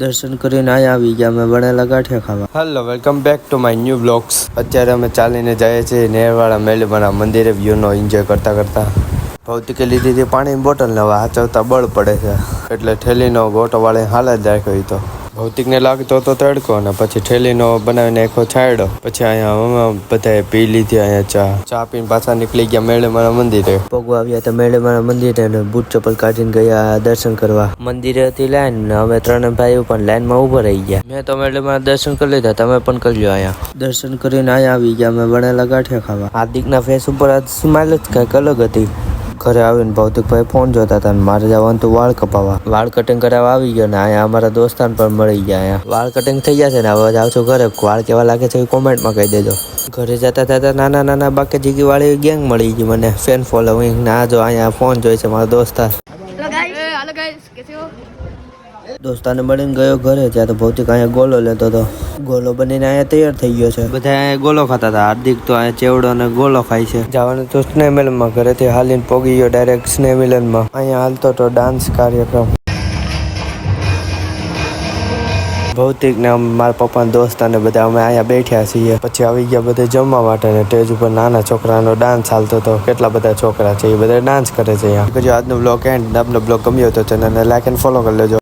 દર્શન કરીને અહીંયા આવી ગયા અમે બનેલા ગાંઠિયા ખાવા. Hello welcome back to my new blogs. અત્યારે અમે ચાલીને જઈએ છીએ નેરવાળા મેલમાના મંદિરે વ્યૂનો એન્જોય કરતા કરતા. ભૌતિકે લીધી હતી પાણીની બોટલ ને હવે હાચવતા બળ પડે છે એટલે થેલીનો ગોટો વાળે હાલ જ રાખ્યો હતો. ભૌતિકને લાગતો હતો તડકો ને પછી થેલીનો બનાવીને આખો છાંયડો. પછી અહીંયા બધાએ પી લીધી અહીંયા ચા પીને પાછા નીકળી ગયા મેળેમાના મંદિરે. પગવા આવ્યા હતા મેળેમાના મંદિરે ને બૂટ ચપ્પલ કાઢીને ગયા દર્શન કરવા. મંદિરે હતી લાઈન ને અમે ત્રણે ભાઈઓ પણ લાઈનમાં ઉભા રહી ગયા. મેં તો મેળેમાના દર્શન કરી લીધા, તમે પણ કરી લો. અહીંયા દર્શન કરીને અહીંયા આવી ગયા અમે બનેલા ગાંઠિયા ખાવા. હાર્દિકના ફેસ ઉપર આજ સ્માઇલ જ કંઈક અલગ હતી. ઘરે આવીને ભૌતિકભાઈ ફોન જોતા હતા ને મારે જવાનું હતું વાળ કપાવવા. વાળ કટિંગ કરાવવા આવી ગયો ને અહીંયા અમારા દોસ્તાન પણ મળી ગયા. અહીંયા વાળ કટિંગ થઈ જશે ને હવે જાવ છું ઘરે. વાળ કેવા લાગે છે એ કોમેન્ટમાં કહી દેજો. ઘરે જતા થતા નાના બાકી જીગી વાળી ગેંગ મળી ગઈ મને, ફેન ફોલોઈંગ ના. જો અહીંયા ફોન જોઈ છે મારા દોસ્તાર. દોસ્તાને મળીને ગયો ઘરે. ત્યાં તો ભૌતિક અહીંયા ગોલો લેતો હતો. ગોલો બનીને અહીંયા તૈયાર થઈ ગયો છે. બધા અહીંયા ગોલો ખાતા હતા. હાર્દિક તો અહીંયા ચેવડો અને ગોલો ખાય છે. જવાનું તો સ્નેહ મિલનમાં. ઘરેથી હાલીને પોગી ગયો ડાયરેક્ટ સ્નેહ મિલનમાં. અહીંયા હાલતો તો ડાન્સ કાર્યક્રમ. ભૌતિક ને મારા પપ્પાના દોસ્ત અને બધા અમે અહીંયા બેઠ્યા છીએ. પછી આવી ગયા બધા જમવા માટે ને સ્ટેજ ઉપર નાના છોકરાનો ડાન્સ ચાલતો હતો. કેટલા બધા છોકરા છે એ બધા ડાન્સ કરે છે અહીંયા. આજનો બ્લોગ એન્ડ. આપનો બ્લોગ ગમ્યો તો ચેનલને લાઈક એન્ડ ફોલો કરી લેજો.